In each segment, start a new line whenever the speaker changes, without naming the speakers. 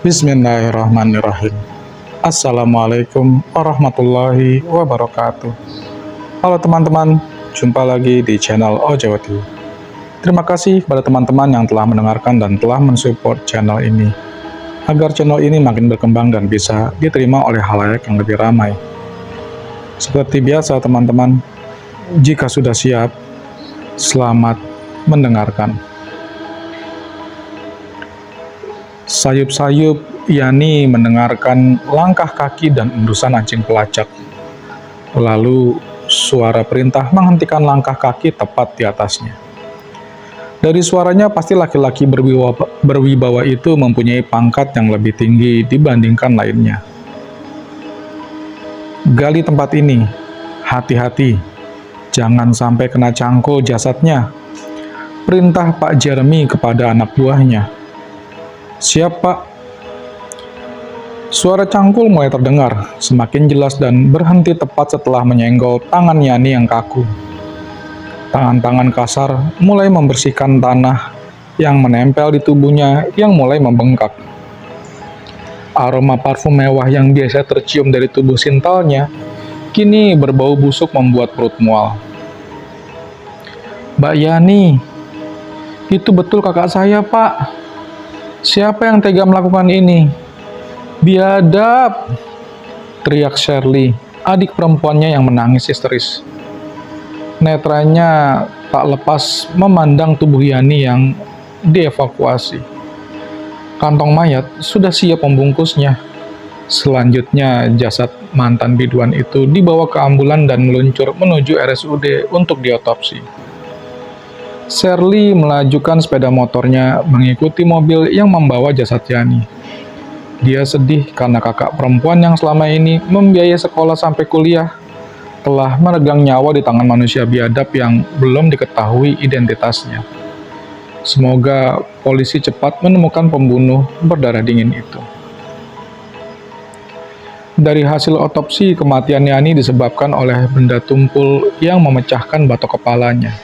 Bismillahirrahmanirrahim. Assalamualaikum warahmatullahi wabarakatuh. Halo teman-teman, jumpa lagi di channel Ojawati. Terima kasih kepada teman-teman yang telah mendengarkan dan telah mensupport channel ini, agar channel ini makin berkembang dan bisa diterima oleh khalayak yang lebih ramai. Seperti biasa teman-teman, jika sudah siap, selamat mendengarkan. Sayup-sayup Yani mendengarkan langkah kaki dan endusan anjing pelacak. Lalu suara perintah menghentikan langkah kaki tepat di atasnya. Dari suaranya pasti laki-laki berwibawa itu mempunyai pangkat yang lebih tinggi dibandingkan lainnya. Gali tempat ini, hati-hati, jangan sampai kena cangkul jasadnya. Perintah Pak Jeremy kepada anak buahnya. Siap, Pak. Suara cangkul mulai terdengar, semakin jelas dan berhenti tepat setelah menyenggol tangan Yani yang kaku. Tangan-tangan kasar mulai membersihkan tanah yang menempel di tubuhnya yang mulai membengkak. Aroma parfum mewah yang biasa tercium dari tubuh sintalnya, kini berbau busuk membuat perut mual. Mbak Yani, itu betul kakak saya, Pak. Siapa yang tega melakukan ini? Biadab! Teriak Shirley, adik perempuannya yang menangis histeris. Netranya tak lepas memandang tubuh Yani yang dievakuasi. Kantong mayat sudah siap membungkusnya. Selanjutnya, jasad mantan biduan itu dibawa ke ambulan dan meluncur menuju RSUD untuk diotopsi. Shirley melajukan sepeda motornya mengikuti mobil yang membawa jasad Yani. Dia sedih karena kakak perempuan yang selama ini membiayai sekolah sampai kuliah telah meregang nyawa di tangan manusia biadab yang belum diketahui identitasnya. Semoga polisi cepat menemukan pembunuh berdarah dingin itu. Dari hasil otopsi, kematian Yani disebabkan oleh benda tumpul yang memecahkan batok kepalanya.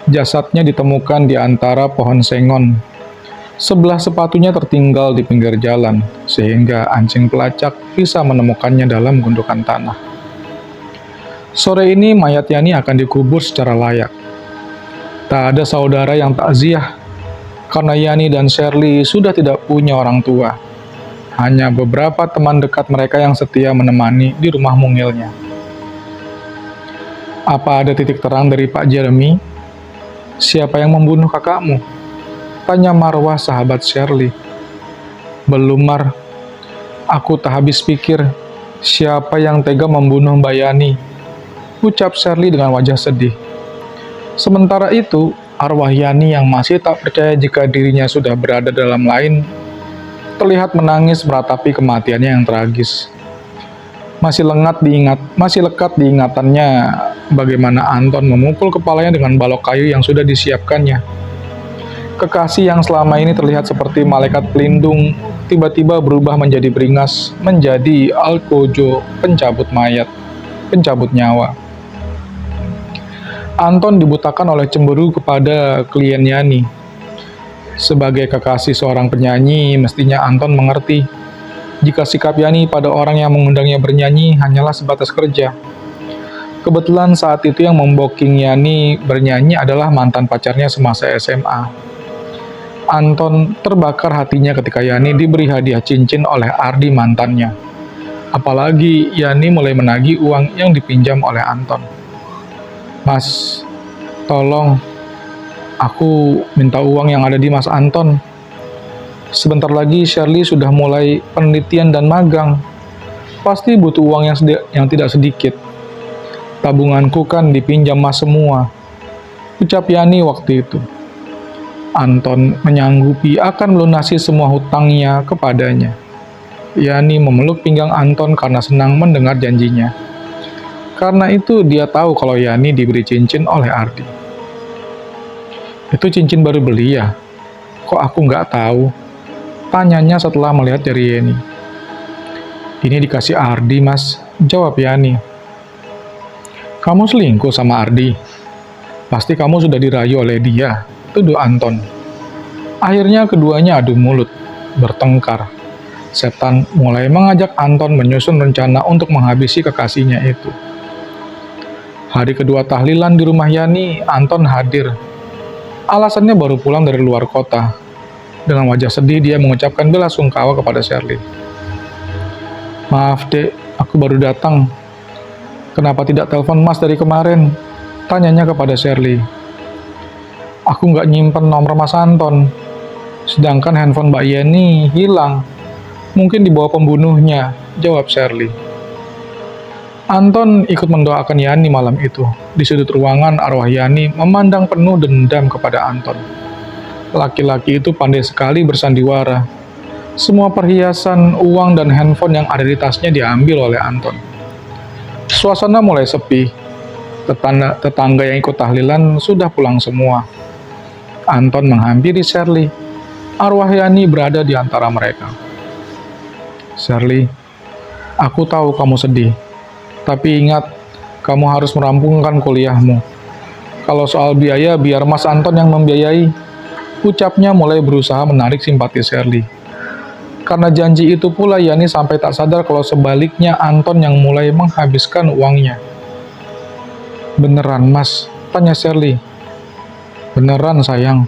Jasadnya ditemukan di antara pohon sengon. Sebelah sepatunya tertinggal di pinggir jalan, sehingga anjing pelacak bisa menemukannya dalam gundukan tanah. Sore ini mayat Yani akan dikubur secara layak. Tak ada saudara yang takziah, karena Yani dan Shirley sudah tidak punya orang tua. Hanya beberapa teman dekat mereka yang setia menemani di rumah mungilnya. Apa ada titik terang dari Pak Jeremy? Siapa yang membunuh kakakmu? Tanya Marwah sahabat Shirley. Belum, Mar. Aku tak habis pikir siapa yang tega membunuh Mbak Yani, ucap Shirley dengan wajah sedih. Sementara itu, arwah Yani yang masih tak percaya jika dirinya sudah berada dalam lain, terlihat menangis meratapi kematiannya yang tragis. Masih lekat diingatannya bagaimana Anton memukul kepalanya dengan balok kayu yang sudah disiapkannya. Kekasih yang selama ini terlihat seperti malaikat pelindung, tiba-tiba berubah menjadi beringas, menjadi Alkojo, pencabut mayat, pencabut nyawa. Anton dibutakan oleh cemburu kepada klien Yani. Sebagai kekasih seorang penyanyi, mestinya Anton mengerti jika sikap Yani pada orang yang mengundangnya bernyanyi hanyalah sebatas kerja. Kebetulan saat itu yang memboking Yani bernyanyi adalah mantan pacarnya semasa SMA. Anton terbakar hatinya ketika Yani diberi hadiah cincin oleh Ardi mantannya. Apalagi Yani mulai menagih uang yang dipinjam oleh Anton. Mas, tolong, aku minta uang yang ada di Mas Anton. Sebentar lagi Shirley sudah mulai penelitian dan magang. Pasti butuh uang yang tidak sedikit. Tabunganku kan dipinjam Mas semua, ucap Yani waktu itu. Anton menyanggupi akan melunasi semua hutangnya kepadanya. Yani memeluk pinggang Anton karena senang mendengar janjinya. Karena itu dia tahu kalau Yani diberi cincin oleh Ardi. Itu cincin baru beli ya? Kok aku nggak tahu? Tanyanya setelah melihat jari Yani. Ini dikasih Ardi, Mas, jawab Yani. Kamu selingkuh sama Ardi? Pasti kamu sudah dirayu oleh dia, tuduh Anton. Akhirnya keduanya adu mulut, bertengkar. setan mulai mengajak Anton menyusun rencana untuk menghabisi kekasihnya itu. Hari kedua tahlilan di rumah Yani, Anton hadir. Alasannya baru pulang dari luar kota. Dengan wajah sedih dia mengucapkan bela sungkawa kepada Shirley. "Maaf dek, aku baru datang. Kenapa tidak telepon mas dari kemarin?" Tanyanya kepada Shirley. "Aku nggak nyimpen nomor mas Anton. Sedangkan handphone Mbak Yeni hilang. Mungkin dibawa pembunuhnya," jawab Shirley. Anton ikut mendoakan Yani malam itu. Di sudut ruangan, arwah Yani memandang penuh dendam kepada Anton. Laki-laki itu pandai sekali bersandiwara. Semua perhiasan, uang, dan handphone yang ada di tasnya diambil oleh Anton. Suasana mulai sepi. Tetangga yang ikut tahlilan sudah pulang semua. Anton menghampiri Shirley. Arwah Yani berada di antara mereka. "Shirley, aku tahu kamu sedih. Tapi ingat, kamu harus merampungkan kuliahmu. Kalau soal biaya, biar Mas Anton yang membiayai," ucapnya mulai berusaha menarik simpati Shirley. Karena janji itu pula Yani sampai tak sadar kalau sebaliknya Anton yang mulai menghabiskan uangnya. "Beneran mas?" tanya Shirley. "Beneran sayang.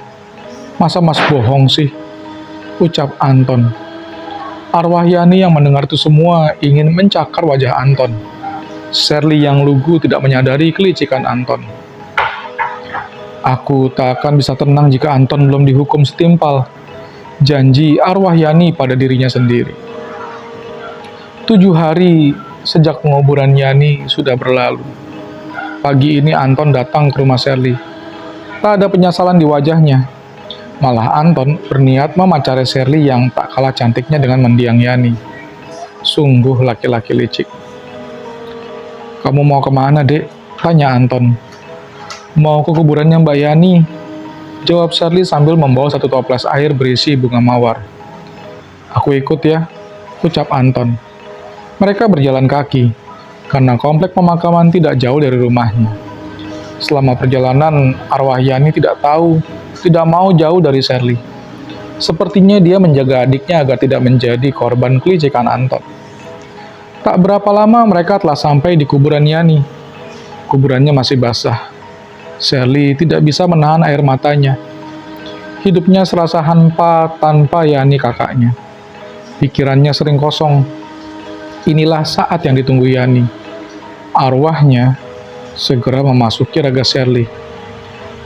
Masa mas bohong sih?" ucap Anton. Arwah Yani yang mendengar itu semua ingin mencakar wajah Anton. Shirley yang lugu tidak menyadari kelicikan Anton. "Aku tak akan bisa tenang jika Anton belum dihukum setimpal," janji arwah Yani pada dirinya sendiri. 7 hari sejak penguburan Yani sudah berlalu. Pagi ini Anton datang ke rumah Shirley. Tak ada penyesalan di wajahnya. Malah Anton berniat memacari Shirley yang tak kalah cantiknya dengan mendiang Yani. Sungguh laki-laki licik. "Kamu mau kemana, dek?" tanya Anton. "Mau ke kuburannya Mbak Yani," jawab Shirley sambil membawa satu toples air berisi bunga mawar. "Aku ikut ya," ucap Anton. Mereka berjalan kaki, karena komplek pemakaman tidak jauh dari rumahnya. Selama perjalanan, arwah Yani tidak mau jauh dari Shirley. Sepertinya dia menjaga adiknya agar tidak menjadi korban kelicikan Anton. Tak berapa lama mereka telah sampai di kuburan Yani. Kuburannya masih basah. Shirley tidak bisa menahan air matanya. Hidupnya serasa hampa tanpa Yani kakaknya. Pikirannya sering kosong. Inilah saat yang ditunggu Yani. Arwahnya segera memasuki raga Shirley.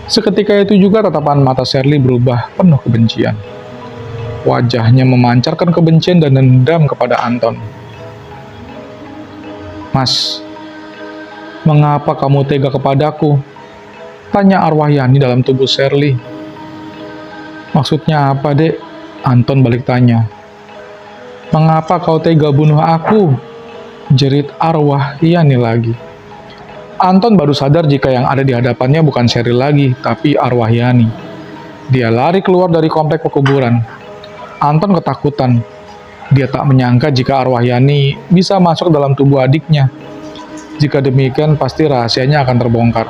Seketika itu juga tatapan mata Shirley berubah penuh kebencian. Wajahnya memancarkan kebencian dan dendam kepada Anton. "Mas, mengapa kamu tega kepadaku?" tanya arwah Yani dalam tubuh Shirley. "Maksudnya apa, dek?" Anton balik tanya. "Mengapa kau tega bunuh aku?" jerit arwah Yani lagi. Anton baru sadar jika yang ada di hadapannya bukan Shirley lagi, tapi arwah Yani. Dia lari keluar dari komplek pekuburan. Anton ketakutan. Dia tak menyangka jika arwah Yani bisa masuk dalam tubuh adiknya. Jika demikian, pasti rahasianya akan terbongkar.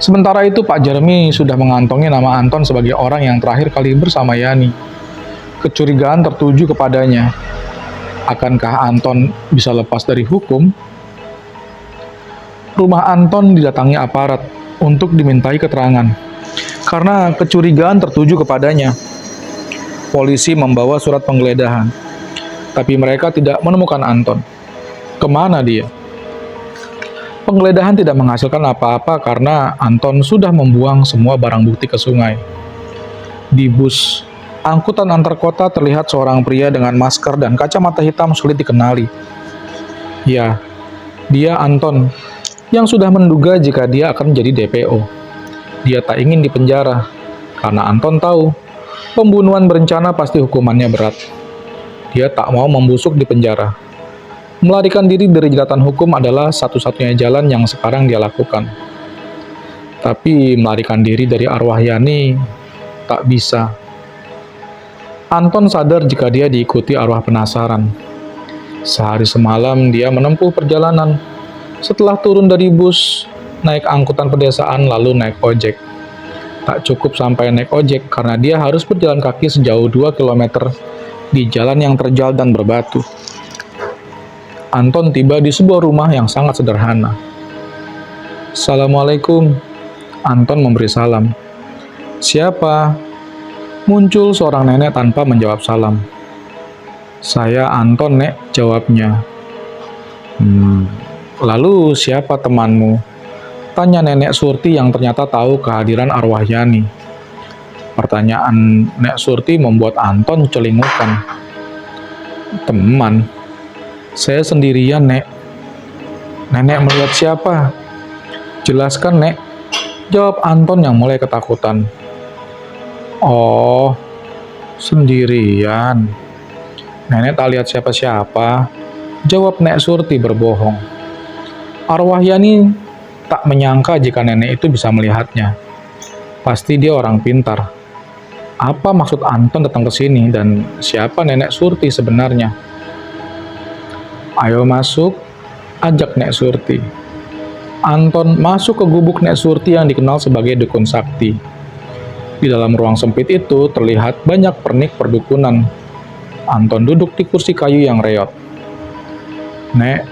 Sementara itu, Pak Jeremy sudah mengantongi nama Anton sebagai orang yang terakhir kali bersama Yani. Kecurigaan tertuju kepadanya. Akankah Anton bisa lepas dari hukum? Rumah Anton didatangi aparat untuk dimintai keterangan. Karena kecurigaan tertuju kepadanya, polisi membawa surat penggeledahan. Tapi mereka tidak menemukan Anton. Kemana dia? Penggeledahan tidak menghasilkan apa-apa karena Anton sudah membuang semua barang bukti ke sungai. Di bus angkutan antar kota terlihat seorang pria dengan masker dan kacamata hitam sulit dikenali. Ya, dia Anton, yang sudah menduga jika dia akan menjadi DPO. Dia tak ingin dipenjara, karena Anton tahu pembunuhan berencana pasti hukumannya berat. Dia tak mau membusuk di penjara. Melarikan diri dari jeratan hukum adalah satu-satunya jalan yang sekarang dia lakukan. Tapi melarikan diri dari arwah Yani tak bisa. Anton sadar jika dia diikuti arwah penasaran. Sehari semalam dia menempuh perjalanan. Setelah turun dari bus, naik angkutan pedesaan lalu naik ojek. Tak cukup sampai naik ojek karena dia harus berjalan kaki sejauh 2 km di jalan yang terjal dan berbatu. Anton tiba di sebuah rumah yang sangat sederhana. "Assalamualaikum." Anton memberi salam. "Siapa?" Muncul seorang nenek tanpa menjawab salam. "Saya Anton, Nek," jawabnya. Lalu siapa temanmu?" Tanya Nenek Surti yang ternyata tahu kehadiran arwah Yani. Pertanyaan Nek Surti membuat Anton celingukan. "Teman? Saya sendirian, Nek." "Nenek melihat siapa?" "Jelaskan, Nek," jawab Anton yang mulai ketakutan. "Oh, sendirian. Nenek tak lihat siapa-siapa," jawab Nek Surti berbohong. Arwah Yani tak menyangka jika nenek itu bisa melihatnya. Pasti dia orang pintar. Apa maksud Anton datang ke sini dan siapa Nenek Surti sebenarnya? "Ayo masuk," ajak Nek Surti. Anton masuk ke gubuk Nek Surti yang dikenal sebagai dukun sakti. Di dalam ruang sempit itu terlihat banyak pernik perdukunan. Anton duduk di kursi kayu yang reot. "Nek,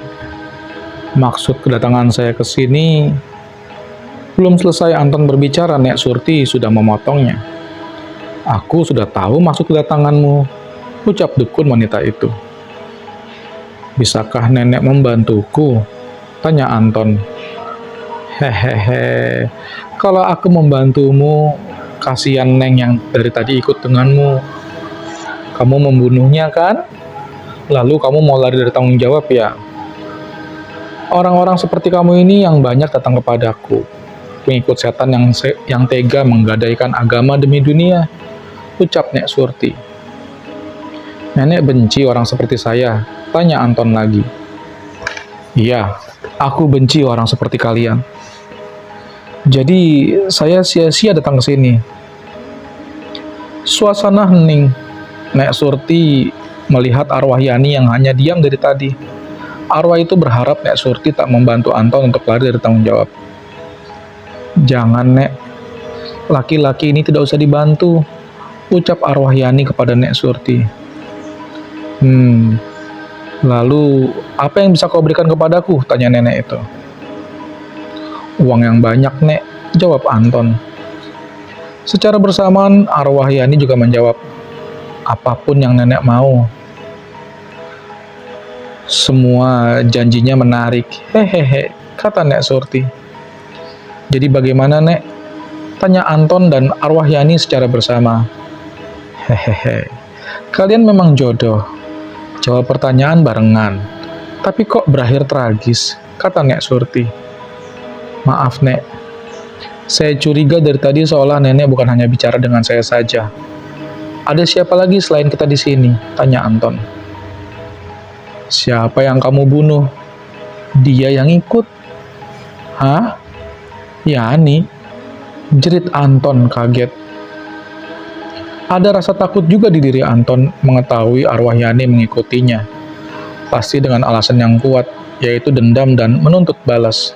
maksud kedatangan saya ke sini..." Belum selesai Anton berbicara, Nek Surti sudah memotongnya. "Aku sudah tahu maksud kedatanganmu," ucap dukun wanita itu. "Bisakah nenek membantuku?" tanya Anton. "Hehehe, kalau aku membantumu, kasihan Neng yang dari tadi ikut denganmu. Kamu membunuhnya kan? Lalu kamu mau lari dari tanggung jawab ya? Orang-orang seperti kamu ini yang banyak datang kepadaku. Pengikut setan yang tega menggadaikan agama demi dunia," ucap Nek Surti. "Nenek benci orang seperti saya?" tanya Anton lagi. "Iya, aku benci orang seperti kalian. Jadi saya sia-sia datang ke sini." Suasana hening. Nek Surti melihat arwah Yani yang hanya diam dari tadi. Arwah itu berharap Nek Surti tak membantu Anton untuk lari dari tanggung jawab. "Jangan, Nek. Laki-laki ini tidak usah dibantu," ucap arwah Yani kepada Nek Surti. Lalu apa yang bisa kau berikan kepadaku?" tanya nenek itu. "Uang yang banyak, Nek," jawab Anton. Secara bersamaan arwah Yani juga menjawab, "Apapun yang nenek mau." Semua janjinya menarik. "Hehehe," kata Nek Surti. "Jadi bagaimana, Nek?" tanya Anton dan arwah Yani secara bersama. "Hehehe, kalian memang jodoh. Jawab pertanyaan barengan. Tapi kok berakhir tragis," kata Nek Surti. "Maaf, Nek. Saya curiga dari tadi seolah nenek bukan hanya bicara dengan saya saja. Ada siapa lagi selain kita di sini?" tanya Anton. "Siapa yang kamu bunuh?" "Dia yang ikut." "Hah? Yani?" jerit Anton kaget. Ada rasa takut juga di diri Anton mengetahui arwah Yani mengikutinya. Pasti dengan alasan yang kuat, yaitu dendam dan menuntut balas.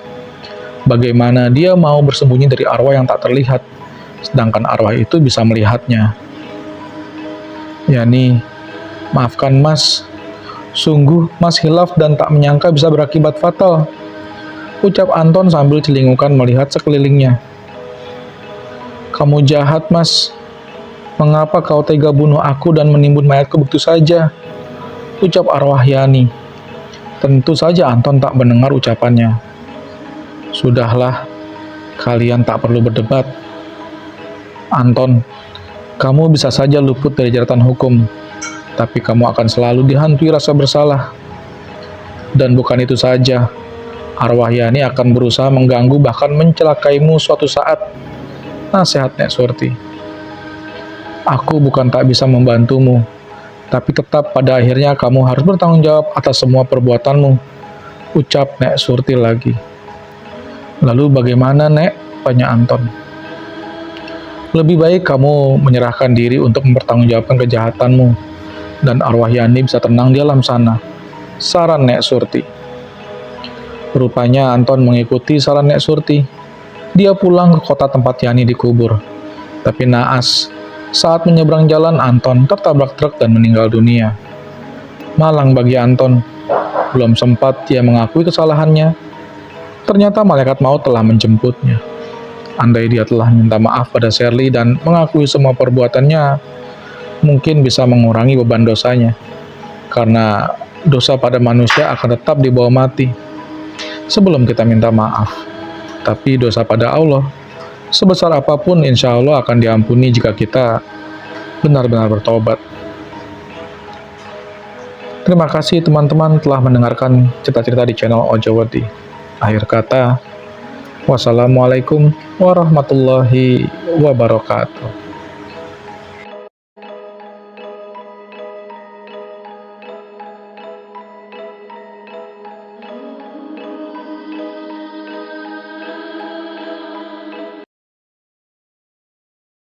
Bagaimana dia mau bersembunyi dari arwah yang tak terlihat, sedangkan arwah itu bisa melihatnya. "Yani, maafkan Mas. Sungguh, Mas hilaf dan tak menyangka bisa berakibat fatal," ucap Anton sambil celingukan melihat sekelilingnya. "Kamu jahat, Mas. Mengapa kau tega bunuh aku dan menimbun mayatku begitu saja?" ucap arwah Yani. Tentu saja Anton tak mendengar ucapannya. "Sudahlah, kalian tak perlu berdebat. Anton, kamu bisa saja luput dari jeratan hukum, tapi kamu akan selalu dihantui rasa bersalah. Dan bukan itu saja, arwah Yani akan berusaha mengganggu bahkan mencelakaimu suatu saat," nasihat Nek Surti. "Aku bukan tak bisa membantumu, tapi tetap pada akhirnya kamu harus bertanggung jawab atas semua perbuatanmu," ucap Nek Surti lagi. "Lalu bagaimana, Nek?" tanya Anton. "Lebih baik kamu menyerahkan diri untuk mempertanggungjawabkan kejahatanmu, dan arwah Yani bisa tenang di alam sana," saran Nek Surti. Rupanya Anton mengikuti saran Nek Surti. Dia pulang ke kota tempat Yani dikubur. Tapi naas, Saat menyeberang jalan, Anton tertabrak truk dan meninggal dunia. Malang bagi Anton. Belum sempat dia mengakui kesalahannya, ternyata malaikat maut telah menjemputnya. Andai dia telah minta maaf pada Shirley dan mengakui semua perbuatannya, mungkin bisa mengurangi beban dosanya. Karena dosa pada manusia akan tetap dibawa mati sebelum kita minta maaf. Tapi dosa pada Allah, sebesar apapun insya Allah akan diampuni jika kita benar-benar bertobat. Terima kasih teman-teman telah mendengarkan cerita-cerita di channel Ojawadi. Akhir kata, wassalamualaikum warahmatullahi wabarakatuh.